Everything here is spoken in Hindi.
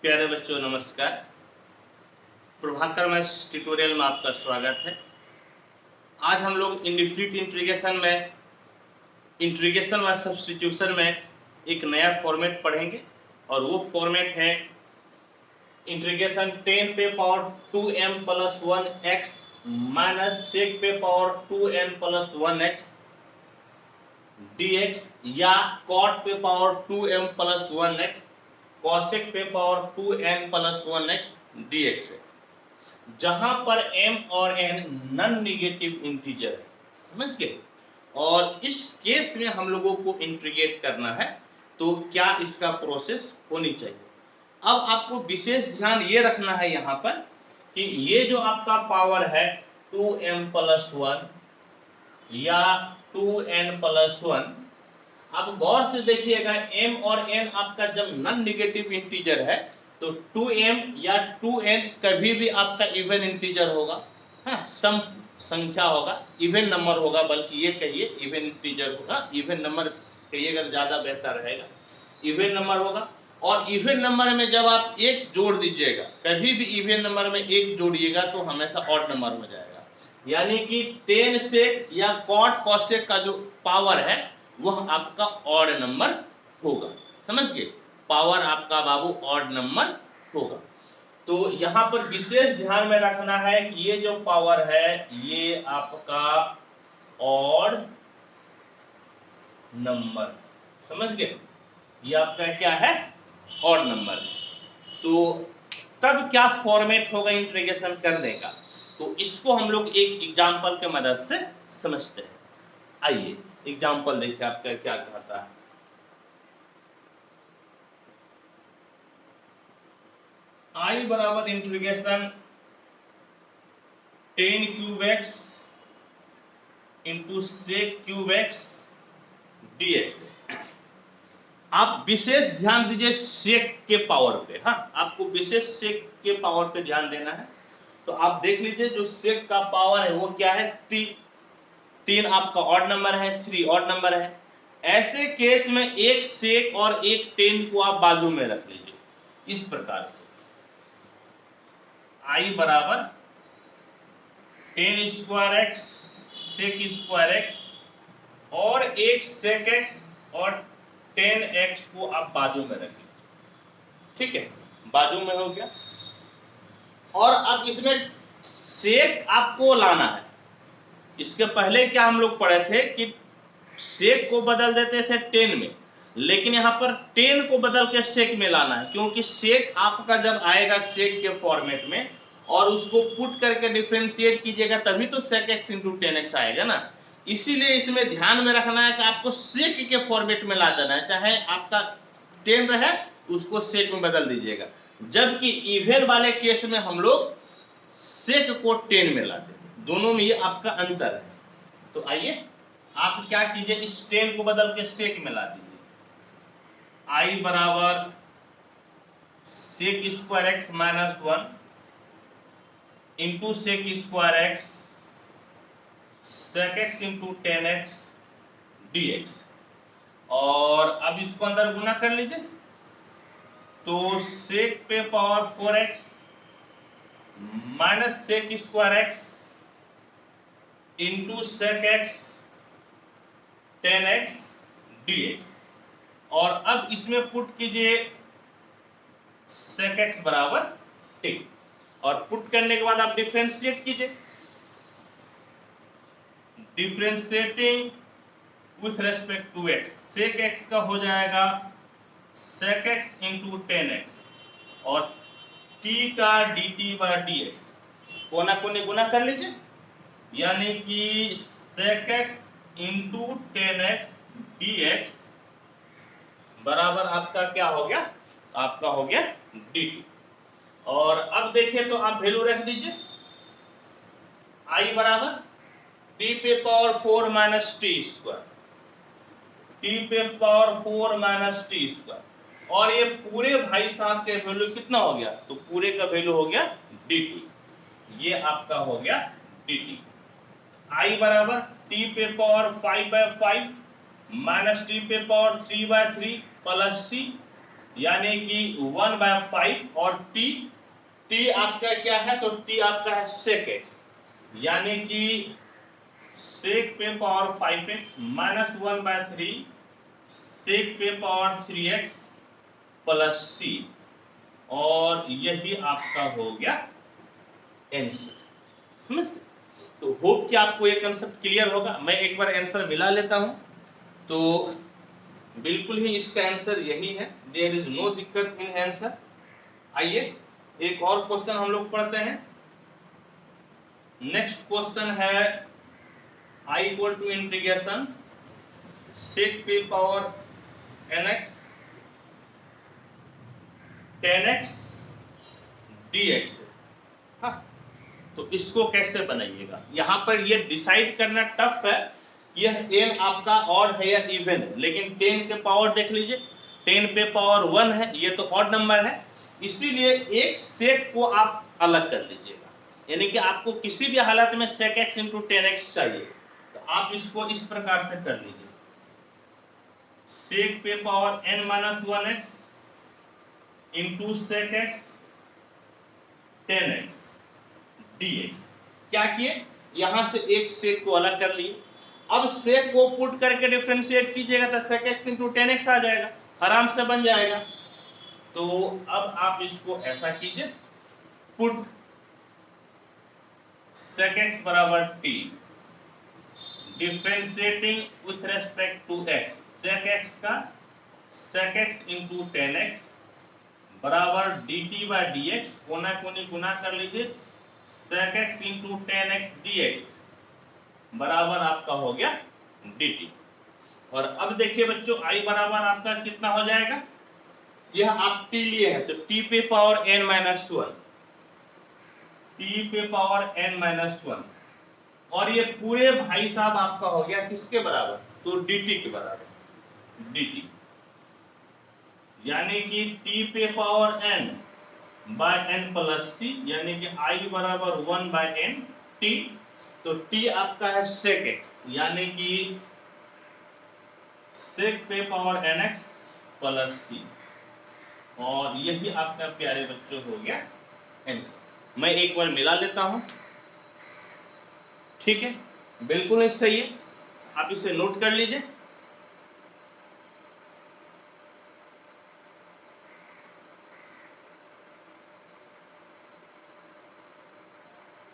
प्यारे बच्चों नमस्कार। प्रभाकर मैथ्स ट्यूटोरियल में आपका स्वागत है। आज हम लोग इंडिफिनिट इंटीग्रेशन व सब्स्टिट्यूशन में एक नया फॉर्मेट पढ़ेंगे और वो फॉर्मेट है इंटीग्रेशन 10 पे power 2m plus 1x minus sec पे power 2n plus 1x dx या cot पे power 2m plus 1x cosec पे power 2n plus 1x dx है, जहां पर m और n नॉन नेगेटिव इंटीजर है। समझ गए? और इस केस में हम लोगों को इंटीग्रेट करना है, तो क्या इसका प्रोसेस होनी चाहिए। अब आपको विशेष ध्यान ये रखना है यहाँ पर कि ये जो आपका पावर है 2m प्लस 1 या 2n प्लस 1, आप गौर से देखिएगा m और n आपका जब नॉन नेगेटिव इंटीजर है तो 2m या 2n कभी भी आपका इवन इंटीजर होगा, हाँ, सम संख्या होगा, इवन नंबर होगा, बल्कि ये कहिए इवन इंटीजर होगा। इवन नंबर कहिएगा तो ज्यादा बेहतर रहेगा। इवन नंबर होगा और इवन नंबर में जब आप एक जोड़ दीजिएगा, कभी भी इवन नंबर में एक जोड़िएगा तो हमेशा ऑड नंबर हो जाएगा। यानी कि 10 सेक या कॉट कॉसेक का जो पावर है वह आपका ऑड नंबर होगा। समझ गए? पावर आपका बाबू ऑड नंबर होगा। तो यहां पर विशेष ध्यान में रखना है कि ये जो पावर है ये आपका ऑड नंबर, समझ गए? ये आपका क्या है? ऑड नंबर है। तो तब क्या फॉर्मेट होगा इंटीग्रेशन करने का, तो इसको हम लोग एक एग्जांपल के मदद से समझते हैं। आइए एग्जांपल देखिए आपका क्या कहता है। I बराबर integration 10 cube x into sec cube x dx। आप विशेष ध्यान दीजिए सेक के पावर पे, हाँ, आपको विशेष सेक के पावर पे ध्यान देना है। तो आप देख लीजिए जो सेक का पावर है वो क्या है? 3 आपका ऑड नंबर है, 3 ऑड नंबर है। ऐसे केस में एक सेक और एक 10 को आप बाजू में रख लीजिए इस प्रकार से। I बराबर 10 square x sec square x और एक सेक एक्स और 10x को आप बाजू में रख लीजिए। ठीक है, बाजू में हो गया। और अब इसमें सेक आपको लाना है। इसके पहले क्या हम लोग पढ़े थे कि सेक को बदल देते थे 10 में, लेकिन यहां पर 10 को बदल के सेक में लाना है, क्योंकि सेक आपका जब आएगा सेक के फॉर्मेट में और उसको पुट करके डिफरेंशिएट कीजिएगा तभी तो सेक एक्स इंटू 10x आएगा ना। इसीलिए इसमें ध्यान में रखना है कि आपको सेक के फॉर्मेट में ला देना है, चाहे आपका 10 रहे उसको सेक में बदल दीजिएगा। जबकि इवन वाले केस में हम लोग सेक को 10 में लाते हैं। दोनों में ये आपका अंतर है। तो आइए आप क्या कीजिए, इस 10 को बदल के सेक में ला दीजिए। I बराबर sec square x minus 1 into sec square x sec x into 10x dx। और अब इसको अंदर गुना कर लीजिए, तो सेक पे power 4x minus sec square x into sec x 10x dx। और अब इसमें पुट कीजिए सेक एक्स बराबर 10 और पुट करने के बाद आप डिफरेंशिएट कीजिए। Differentiating with respect to x, sec x का हो जाएगा सेक x इंटू 10x और t का dt बाय dx कोना कोने गुना कर लीजिए, यानी कि सेक x इंटू 10x dx बराबर आपका क्या हो गया? आपका हो गया dt। और अब देखिए तो आप वैल्यू रख दीजिए। I बराबर t पे power 4 minus T square, t पे पावर 4 माइनस टी स्क्वायर, और ये पूरे भाई साहब के वैल्यू कितना हो गया? तो पूरे का वैल्यू हो गया dt। ये आपका हो गया dt। I बराबर t पे पावर 5/5 माइनस टी पे पावर 3/3 प्लस c यानी कि 1/5 और t आपका क्या है, तो t आपका है sec x, यानी कि sec पे पावर 5x माइनस 1/3 sec पे पावर 3x प्लस c, और यही आपका हो गया आंसर। समझ गए? तो होप कि आपको ये कंसेप्ट क्लियर होगा। मैं एक बार आंसर मिला लेता हूं, तो बिल्कुल ही इसका आंसर यही है, देयर इज नो दिक्कत इन आंसर। आइए एक और क्वेश्चन हम लोग पढ़ते हैं। नेक्स्ट क्वेश्चन है i equal to integration sec पे पावर nx 10x dx। हाँ, तो इसको कैसे बनाइएगा, यहां पर ये डिसाइड करना टफ है, यह n आपका ऑड है या इवन है, लेकिन 10 के पावर देख लीजिए, 10 पे पावर 1 है, ये तो ऑड नंबर है, इसीलिए एक सेक को आप अलग कर लीजिएगा, यानी कि आपको किसी भी हालत में sec x इंटू 10x चाहिए, तो आप इसको इस प्रकार से कर लीजिए, sec पे power n minus 1x into sec x 10x dx। क्या किए, यहां से एक सेक को अलग कर लिए, अब सेक को पुट करके डिफरेंशिएट कीजिएगा तो sec x इंटू 10x आ जाएगा, आराम से बन जाएगा। तो अब आप इसको ऐसा कीजिए, पुट sec x बराबर t differentiating with respect to x, sec x का sec x इंटू 10x बराबर dt बाय dx, कोना कोनी गुना कर लीजिए, sec x into 10x dx बराबर आपका हो गया dt। और अब देखिए बच्चों, i बराबर आपका कितना हो जाएगा, यह आप t लिए हैं तो t पे पावर n माइनस 1, t पे पावर n माइनस 1, और ये पूरे भाई साहब आपका हो गया किसके बराबर, तो dt के बराबर, dt यानी कि t पे power n by n plus c, यानी कि i बराबर 1 बाय n t, तो t आपका है sec x, यानी कि sec पे पावर nx प्लस c, और यही आपका प्यारे बच्चों हो गया आंसर। मैं एक बार मिला लेता हूं, ठीक है, बिल्कुल ही सही है, आप इसे नोट कर लीजिए।